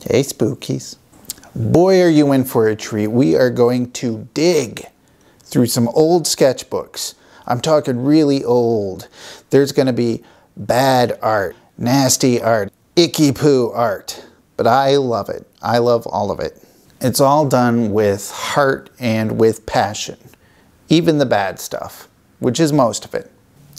Hey, spookies. Boy, are you in for a treat. We are going to dig through some old sketchbooks. I'm talking really old. There's going to be bad art, nasty art, icky poo art. But I love it. I love all of it. It's all done with heart and with passion. Even the bad stuff, which is most of it.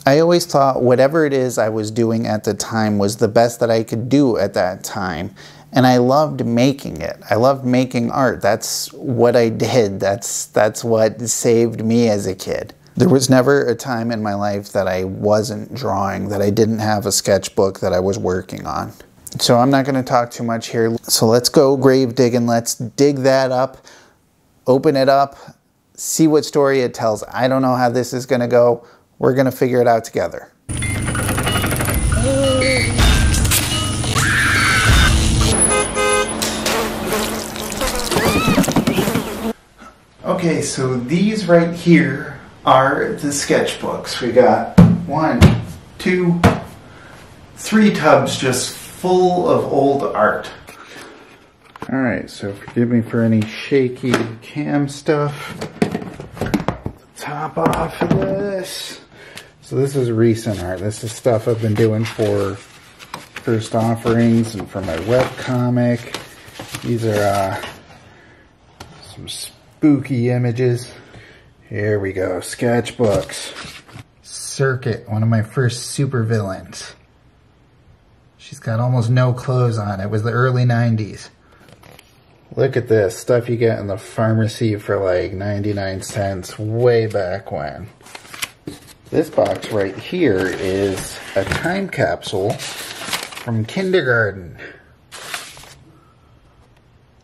I always thought whatever it is I was doing at the time was the best that I could do at that time. And I loved making it. I loved making art. That's what I did. That's what saved me as a kid. There was never a time in my life that I wasn't drawing, that I didn't have a sketchbook that I was working on. So I'm not going to talk too much here. So let's go grave digging. Let's dig that up, open it up, see what story it tells. I don't know how this is going to go. We're going to figure it out together. Okay, so these right here are the sketchbooks. We got 1, 2, 3 tubs just full of old art. Alright, so forgive me for any shaky cam stuff. Top off of this. So this is recent art. This is stuff I've been doing for First Offerings and for my webcomic. These are some spooky images. Here we go, sketchbooks. Circuit, one of my first supervillains. She's got almost no clothes on. It was the early 90s. Look at this, stuff you get in the pharmacy for like 99 cents way back when. This box right here is a time capsule from kindergarten.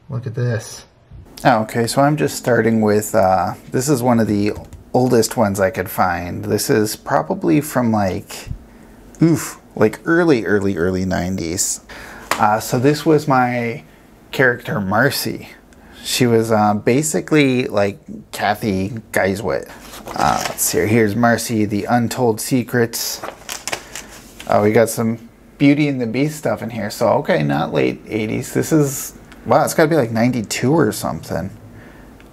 Look at this. Okay, so I'm just starting with, this is one of the oldest ones I could find. This is probably from like early 90s. So this was my character Marcy. She was basically like Kathy Geiswit. Let's see, here's Marcy, the Untold Secrets. Oh, we got some Beauty and the Beast stuff in here. So okay, not late 80s. This is, wow, it's got to be like 92 or something.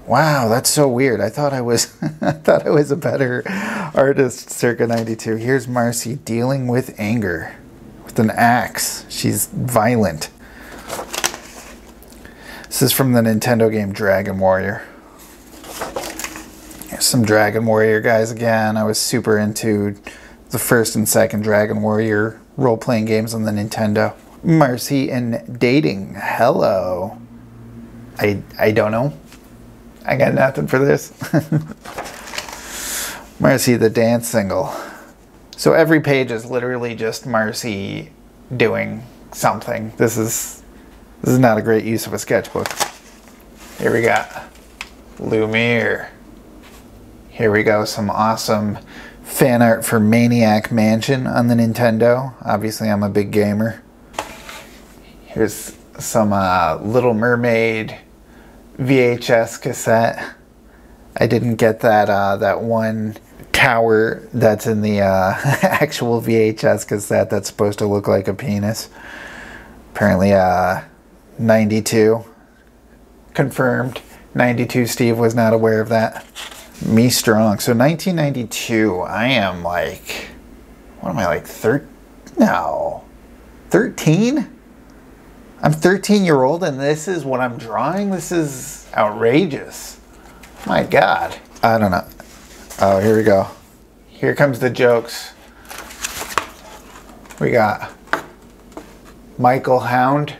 Wow, that's so weird. I thought I was I thought I was a better artist circa 92. Here's Marcy dealing with anger with an axe. She's violent. This is from the Nintendo game Dragon Warrior. Here's some Dragon Warrior guys again. I was super into the first and second Dragon Warrior role-playing games on the Nintendo. Marcy and dating. Hello. I don't know. I got nothing for this. Marcy the dance single. So every page is literally just Marcy doing something. This is not a great use of a sketchbook. Here we got Lumiere. Here we go, some awesome fan art for Maniac Mansion on the Nintendo. Obviously I'm a big gamer. Here's some Little Mermaid VHS cassette. I didn't get that that one tower that's in the actual VHS cassette that's supposed to look like a penis. Apparently 92. Confirmed. 92 Steve was not aware of that. Me strong. So 1992, I am like, what am I like, 13? No. 13? I'm 13-year-old and this is what I'm drawing? This is outrageous. My God. I don't know. Oh, here we go. Here comes the jokes. We got Michael Hound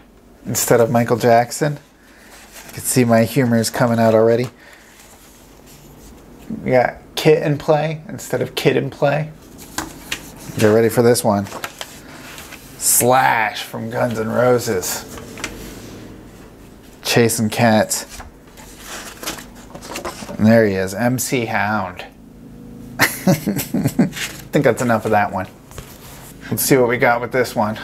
instead of Michael Jackson. You can see my humor is coming out already. We got Kit and Play instead of Kid and Play. Get ready for this one. Slash from Guns N' Roses. Chasing Cats. And there he is, MC Hound. I think that's enough of that one. Let's see what we got with this one.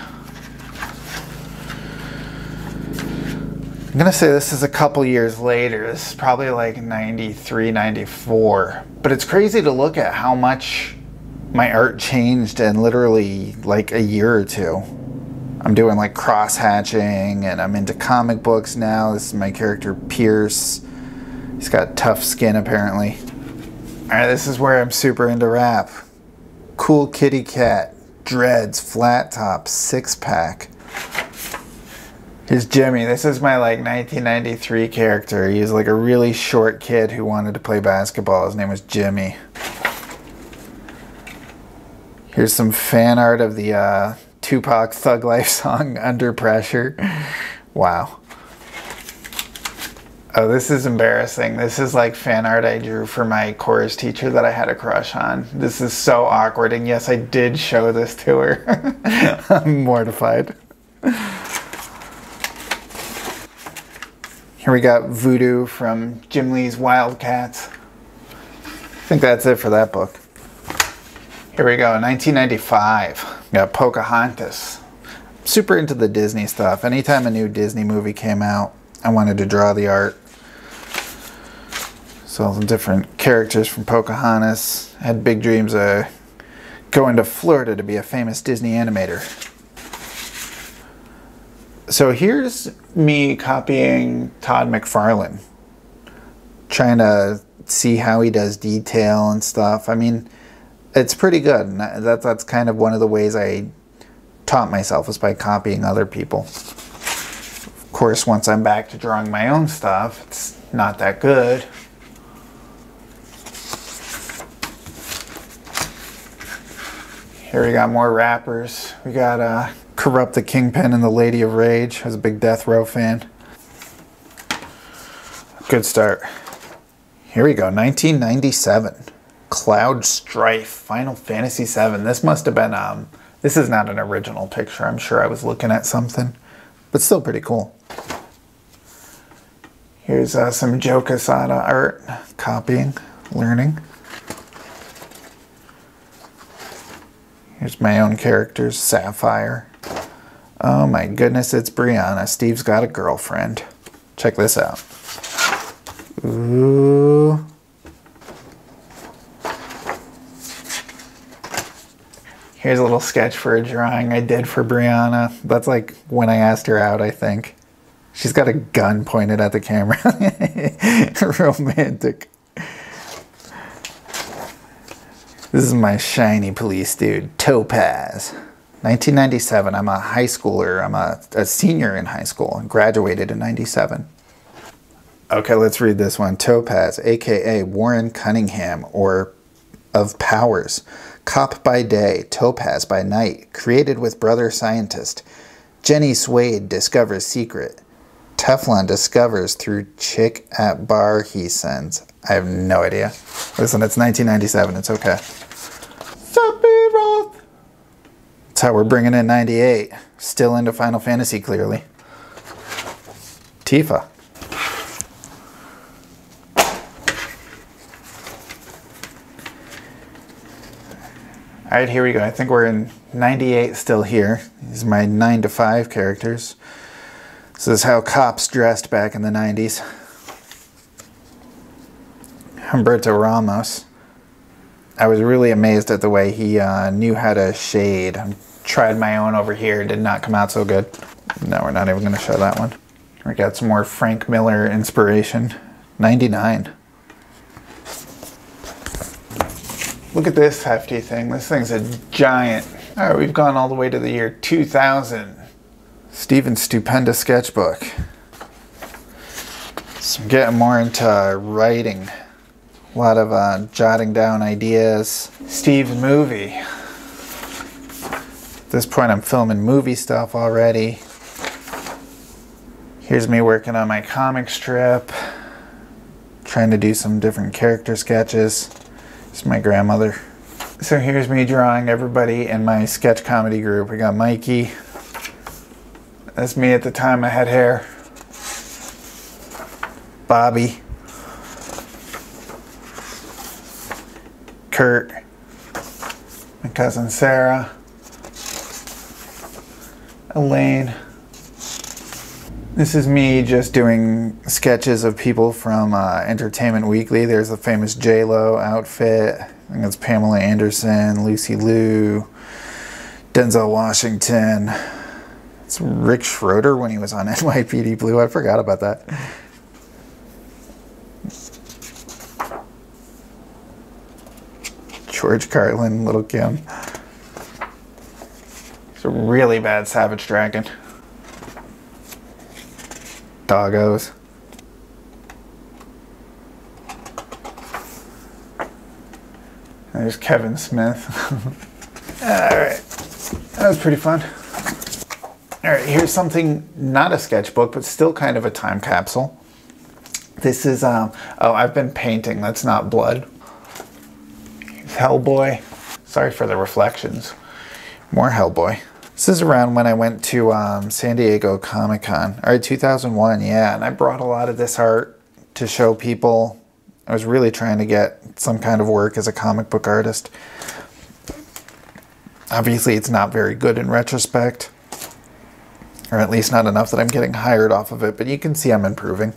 I'm gonna say this is a couple years later. This is probably like 93, 94. But it's crazy to look at how much my art changed in literally like a year or two. I'm doing like cross-hatching, and I'm into comic books now. This is my character Pierce. He's got tough skin apparently. Alright, this is where I'm super into rap. Cool kitty cat, dreads, flat top, 6-pack. Here's Jimmy. This is my like 1993 character. He was like a really short kid who wanted to play basketball. His name was Jimmy. Here's some fan art of the Tupac Thug Life song, Under Pressure. Wow. Oh, this is embarrassing. This is like fan art I drew for my chorus teacher that I had a crush on. This is so awkward, and yes, I did show this to her. I'm mortified. Here we got Voodoo from Jim Lee's Wildcats. I think that's it for that book. Here we go, 1995. We got Pocahontas. Super into the Disney stuff. Anytime a new Disney movie came out, I wanted to draw the art. So the different characters from Pocahontas. I had big dreams of going to Florida to be a famous Disney animator. So here's me copying Todd McFarlane. Trying to see how he does detail and stuff. I mean, it's pretty good. And that's kind of one of the ways I taught myself, was by copying other people. Of course, once I'm back to drawing my own stuff, it's not that good. Here we got more rappers. We got Corrupt the Kingpin and the Lady of Rage. I was a big Death Row fan. Good start. Here we go, 1997. Cloud Strife, Final Fantasy VII. This must have been, this is not an original picture. I'm sure I was looking at something, but still pretty cool. Here's some Joe Quesada art, copying, learning. Here's my own characters, Sapphire. Oh my goodness, it's Brianna. Steve's got a girlfriend. Check this out. Ooh. Here's a little sketch for a drawing I did for Brianna. That's like when I asked her out, I think. She's got a gun pointed at the camera. Romantic. This is my shiny police dude, Topaz. 1997, I'm a high schooler. I'm a senior in high school. Graduated in 97. Okay, let's read this one. Topaz, aka Warren Cunningham, or of Powers. Cop by day, Topaz by night. Created with brother scientist. Jenny Suede discovers secret. Teflon discovers through chick at bar he sends. I have no idea. Listen, it's 1997. It's okay. Sephiroth. That's how we're bringing in 98. Still into Final Fantasy, clearly. Tifa. Alright, here we go. I think we're in 98 still here. These are my 9 to 5 characters. This is how cops dressed back in the 90s. Humberto Ramos. I was really amazed at the way he knew how to shade. I tried my own over here. Did not come out so good. No, we're not even going to show that one. We got some more Frank Miller inspiration. 99. Look at this hefty thing. This thing's a giant. All right, we've gone all the way to the year 2000. Steven's stupendous sketchbook. So I'm getting more into writing. A lot of jotting down ideas. Steve's movie. At this point, I'm filming movie stuff already. Here's me working on my comic strip. Trying to do some different character sketches. It's my grandmother. So here's me drawing everybody in my sketch comedy group. We got Mikey. That's me at the time I had hair. Bobby. Kurt. My cousin Sarah. Elaine. This is me just doing sketches of people from Entertainment Weekly. There's the famous J-Lo outfit. I think it's Pamela Anderson, Lucy Liu, Denzel Washington. It's Rick Schroeder when he was on NYPD Blue. I forgot about that. George Carlin, Little Kim. It's a really bad Savage Dragon. Doggos. There's Kevin Smith. Alright, that was pretty fun. Alright, here's something, not a sketchbook, but still kind of a time capsule. This is, oh, I've been painting, that's not blood. Hellboy. Sorry for the reflections. More Hellboy. This is around when I went to San Diego Comic-Con. Alright, 2001, yeah, and I brought a lot of this art to show people. I was really trying to get some kind of work as a comic book artist. Obviously, it's not very good in retrospect, or at least not enough that I'm getting hired off of it, but you can see I'm improving.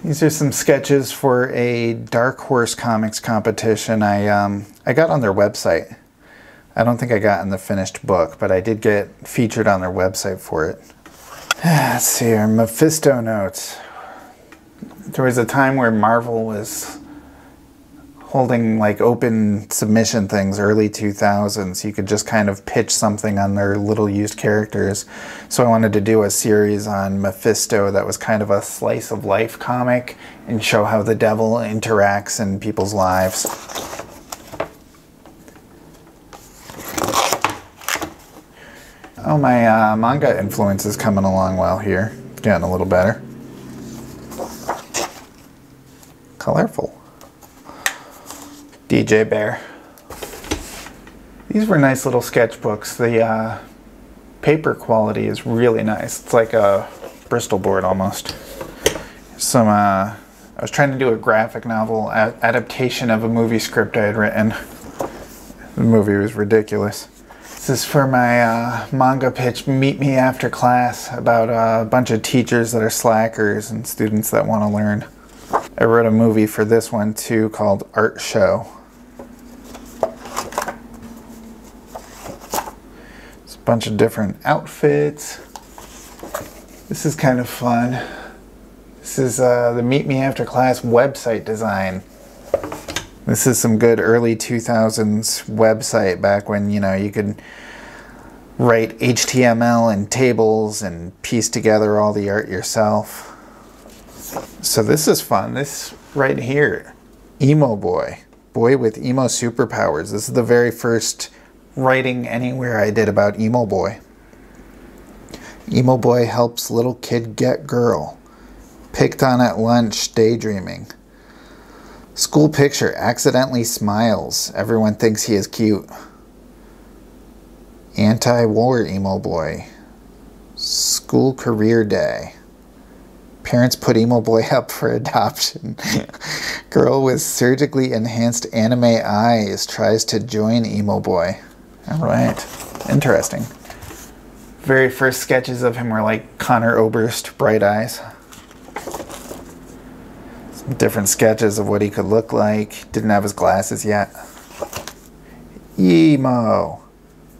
These are some sketches for a Dark Horse Comics competition I got on their website. I don't think I got in the finished book, but I did get featured on their website for it. Let's see here, Mephisto notes. There was a time where Marvel was holding like open submission things, early 2000s. You could just kind of pitch something on their little used characters. So I wanted to do a series on Mephisto that was kind of a slice of life comic and show how the devil interacts in people's lives. Oh, my manga influence is coming along well here. Getting a little better. Colorful. DJ Bear. These were nice little sketchbooks. The paper quality is really nice. It's like a Bristol board almost. Some, I was trying to do a graphic novel adaptation of a movie script I had written. The movie was ridiculous. This is for my manga pitch, Meet Me After Class, about a bunch of teachers that are slackers and students that want to learn. I wrote a movie for this one too called Art Show. It's a bunch of different outfits. This is kind of fun. This is the Meet Me After Class website design. This is some good early 2000s website back when, you know, you could write HTML and tables and piece together all the art yourself. So this is fun. This right here, Emo Boy. Boy with emo superpowers. This is the very first writing anywhere I did about Emo Boy. Emo Boy helps little kid get girl. Picked on at lunch, daydreaming. School picture, accidentally smiles. Everyone thinks he is cute. Anti-war Emo Boy. School career day. Parents put Emo Boy up for adoption. Girl with surgically enhanced anime eyes tries to join Emo Boy. Alright, interesting. Very first sketches of him were like Connor Oberst, bright eyes. Different sketches of what he could look like. Didn't have his glasses yet. Emo.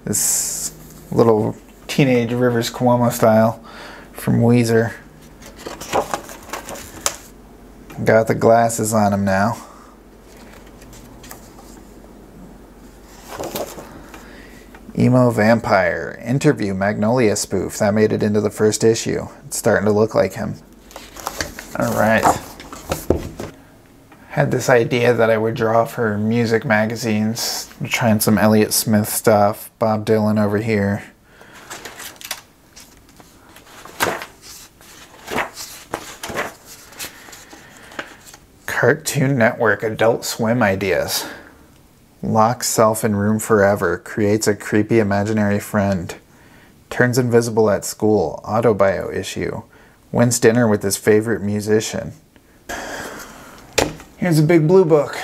This little teenage Rivers Cuomo style from Weezer. Got the glasses on him now. Emo Vampire. Interview Magnolia spoof. That made it into the first issue. It's starting to look like him. Alright. Had this idea that I would draw for music magazines. I'm trying some Elliott Smith stuff. Bob Dylan over here. Cartoon Network Adult Swim ideas. Locks self in room forever. Creates a creepy imaginary friend. Turns invisible at school. Autobio issue. Wins dinner with his favorite musician. Here's a big blue book.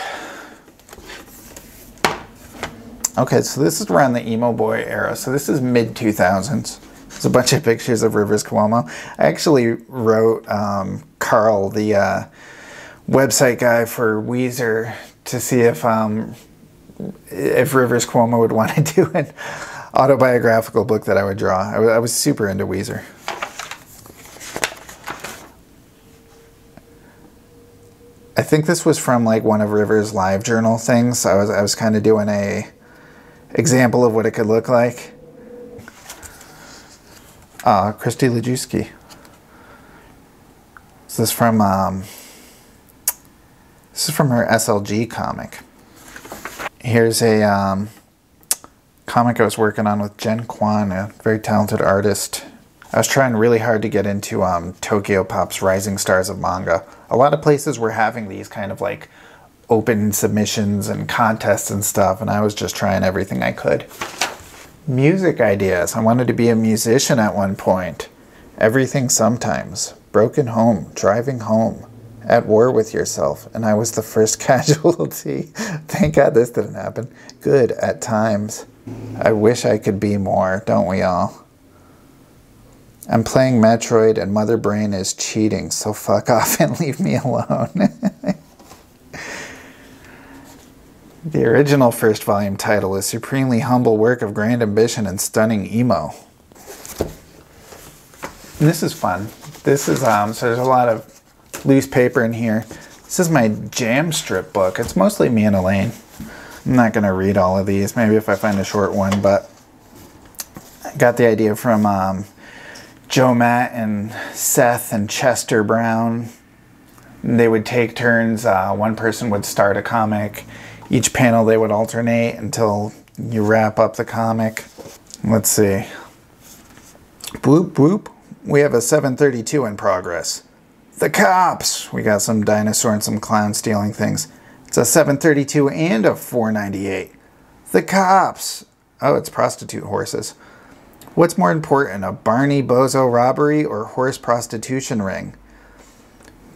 Okay, so this is around the Emo Boy era. So this is mid-2000s. There's a bunch of pictures of Rivers Cuomo. I actually wrote Carl, the website guy for Weezer, to see if if Rivers Cuomo would want to do an autobiographical book that I would draw. I was super into Weezer. I think this was from like one of Rivers' live journal things. I was kind of doing a example of what it could look like. Christy Lajewski. This is from her SLG comic. Here's a comic I was working on with Jen Kwan, a very talented artist. I was trying really hard to get into Tokyo Pop's Rising Stars of Manga. A lot of places were having these kind of like open submissions and contests and stuff, and I was just trying everything I could. Music ideas. I wanted to be a musician at one point. Everything sometimes. Broken home. Driving home. At war with yourself. And I was the first casualty. Thank God this didn't happen. Good at times. I wish I could be more, don't we all? I'm playing Metroid and Mother Brain is cheating, so fuck off and leave me alone. The original first volume title is Supremely Humble Work of Grand Ambition and Stunning Emo. And this is fun. This is, so there's a lot of loose paper in here. This is my jam strip book. It's mostly me and Elaine. I'm not going to read all of these, maybe if I find a short one, but I got the idea from Joe Matt and Seth and Chester Brown. They would take turns. One person would start a comic. Each panel they would alternate until you wrap up the comic. Let's see. Bloop, bloop. We have a 732 in progress. The cops! We got some dinosaur and some clown stealing things. It's a 732 and a 498. The cops! Oh, it's prostitute horses. What's more important, a Barney Bozo robbery or horse prostitution ring?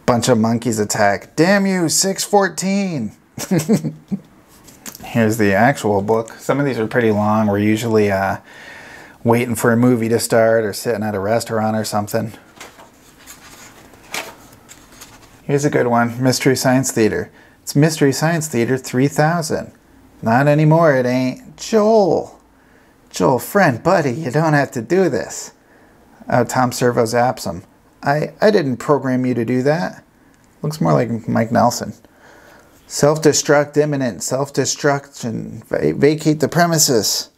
Bunch of monkeys attack. Damn you, 614! Here's the actual book. Some of these are pretty long. We're usually waiting for a movie to start or sitting at a restaurant or something. Here's a good one. Mystery Science Theater. It's Mystery Science Theater 3000. Not anymore, it ain't. Joel. Joel, friend, buddy, you don't have to do this. Oh, Tom Servo zaps him. I didn't program you to do that. Looks more like Mike Nelson. Self-destruct imminent. Self-destruction. Vacate the premises.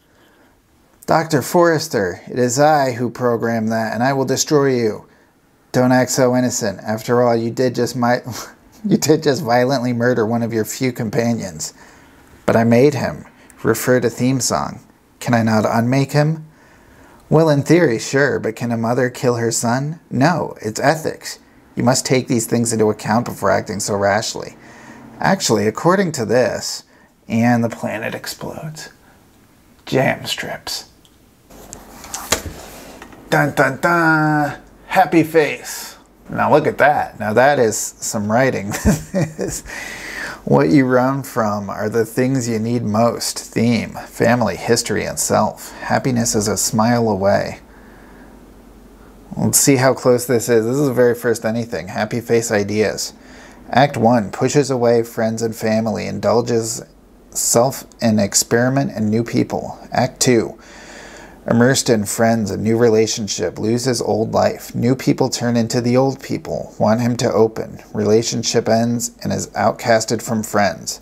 Dr. Forrester, it is I who programmed that, and I will destroy you. Don't act so innocent. After all, you did just violently murder one of your few companions. But I made him. Refer to theme song. Can I not unmake him? Well, in theory, sure, but can a mother kill her son? No, it's ethics. You must take these things into account before acting so rashly. Actually, according to this, and the planet explodes. Jam strips. Dun dun dun! Happy face. Now look at that. Now that is some writing. What you run from are the things you need most. Theme, family, history, and self. Happiness is a smile away. Let's see how close this is. This is the very first anything. Happy face ideas. Act 1. Pushes away friends and family. Indulges self in experiment and new people. Act 2. Immersed in friends, a new relationship. Loses old life. New people turn into the old people. Want him to open. Relationship ends and is outcasted from friends.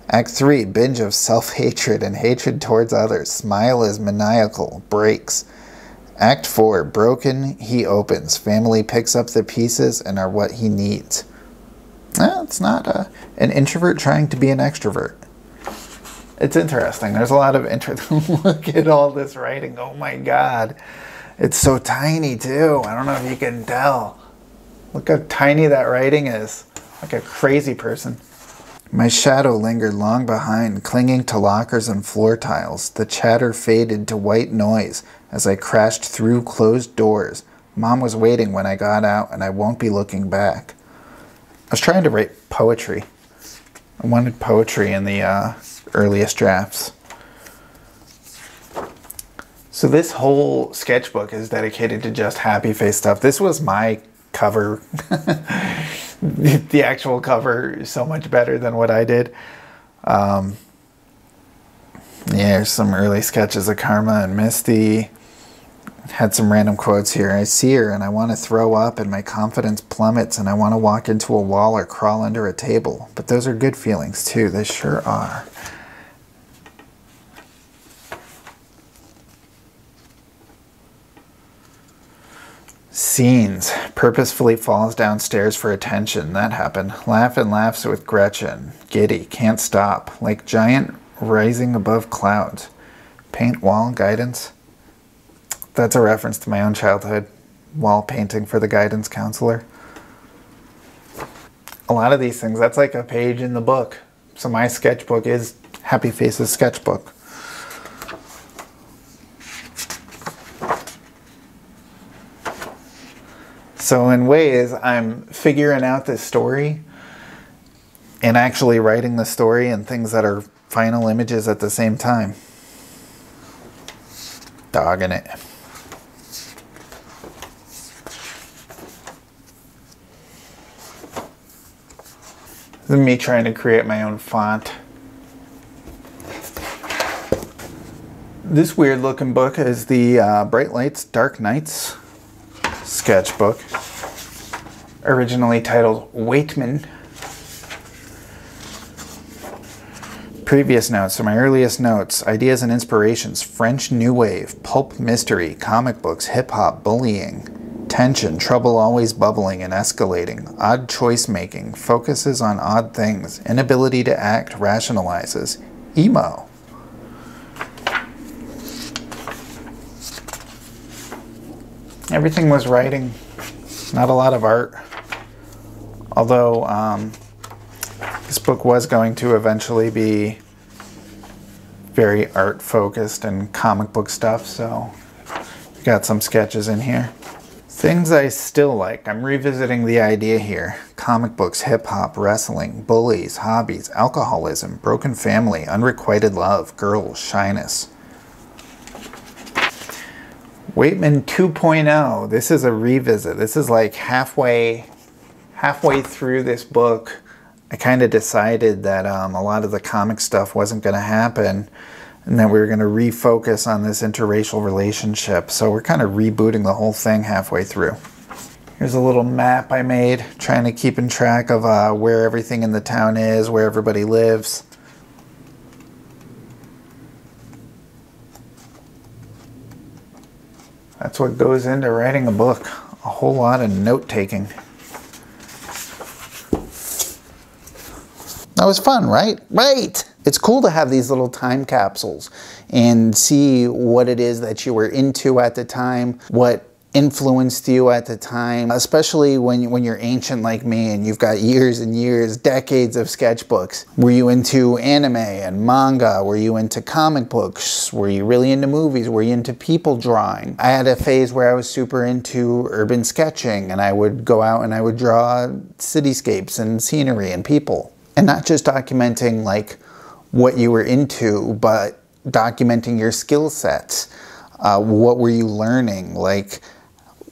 Act 3. Binge of self-hatred and hatred towards others. Smile is maniacal. Breaks. Act 4. Broken, he opens. Family picks up the pieces and are what he needs. Well, it's not an introvert trying to be an extrovert. It's interesting. There's a lot of interest. Look at all this writing. Oh my God. It's so tiny too. I don't know if you can tell. Look how tiny that writing is. Like a crazy person. My shadow lingered long behind, clinging to lockers and floor tiles. The chatter faded to white noise as I crashed through closed doors. Mom was waiting when I got out, and I won't be looking back. I was trying to write poetry. I wanted poetry in the earliest drafts. So this whole sketchbook is dedicated to just happy face stuff. This was my cover. The actual cover is so much better than what I did. Yeah, here's some early sketches of Karma and Misty. Had some random quotes here. I see her and I want to throw up and my confidence plummets and I want to walk into a wall or crawl under a table. But those are good feelings too. They sure are. Scenes. Purposefully falls downstairs for attention. That happened. Laugh and laughs with Gretchen. Giddy. Can't stop. Like giant rising above clouds. Paint wall guidance. That's a reference to my own childhood. Wall painting for the guidance counselor. A lot of these things, that's like a page in the book. So my sketchbook is Happy Faces sketchbook. So in ways, I'm figuring out this story and actually writing the story and things that are final images at the same time. Dogging it. This is me trying to create my own font. This weird looking book is the Bright Lights, Dark Nights sketchbook. Originally titled Waitman. Previous notes, so my earliest notes, ideas and inspirations, French New Wave, pulp mystery, comic books, hip-hop, bullying. Tension, trouble always bubbling and escalating, odd choice making, focuses on odd things, inability to act, rationalizes, emo. Everything was writing, not a lot of art. Although this book was going to eventually be very art focused and comic book stuff, so got some sketches in here. Things I still like. I'm revisiting the idea here. Comic books, hip-hop, wrestling, bullies, hobbies, alcoholism, broken family, unrequited love, girls, shyness. Waitman 2.0. This is a revisit. This is like halfway through this book. I kind of decided that a lot of the comic stuff wasn't going to happen and that we were going to refocus on this interracial relationship. So we're kind of rebooting the whole thing halfway through. Here's a little map I made, trying to keep in track of where everything in the town is, where everybody lives. That's what goes into writing a book. A whole lot of note-taking. That was fun, right? Right! It's cool to have these little time capsules and see what it is that you were into at the time, what influenced you at the time, especially when you're ancient like me and you've got years and years, decades of sketchbooks. Were you into anime and manga? Were you into comic books? Were you really into movies? Were you into people drawing? I had a phase where I was super into urban sketching and I would go out and I would draw cityscapes and scenery and people. And not just documenting like what you were into, but documenting your skill sets. What were you learning? Like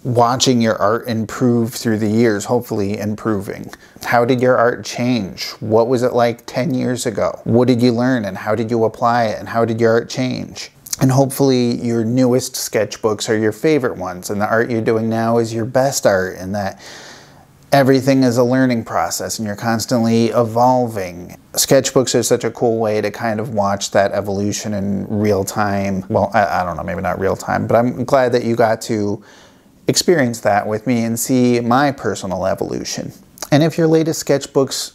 watching your art improve through the years, hopefully improving. How did your art change? What was it like 10 years ago? What did you learn and how did you apply it and how did your art change? And hopefully your newest sketchbooks are your favorite ones and the art you're doing now is your best art and that everything is a learning process and you're constantly evolving. Sketchbooks are such a cool way to kind of watch that evolution in real time. Well, I don't know, maybe not real time, but I'm glad that you got to experience that with me and see my personal evolution. And if your latest sketchbooks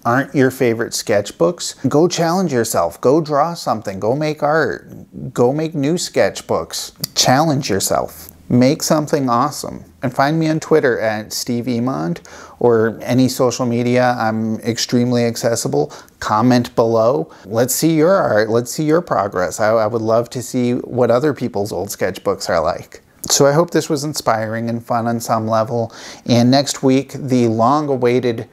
aren't your favorite sketchbooks, go challenge yourself. Go draw something. Go make art. Go make new sketchbooks. Challenge yourself. Make something awesome. And find me on Twitter at Steve Emond or any social media. I'm extremely accessible. Comment below. Let's see your art. Let's see your progress. I would love to see what other people's old sketchbooks are like. So I hope this was inspiring and fun on some level. And next week, the long-awaited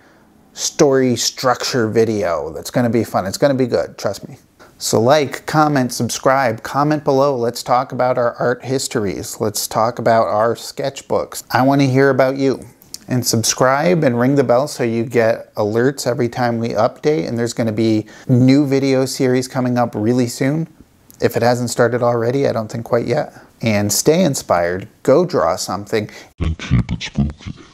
story structure video. That's going to be fun. It's going to be good. Trust me. So like, comment, subscribe, comment below. Let's talk about our art histories. Let's talk about our sketchbooks. I want to hear about you. And subscribe and ring the bell so you get alerts every time we update. And there's going to be new video series coming up really soon. If it hasn't started already, I don't think quite yet. And stay inspired, go draw something, and keep it spooky.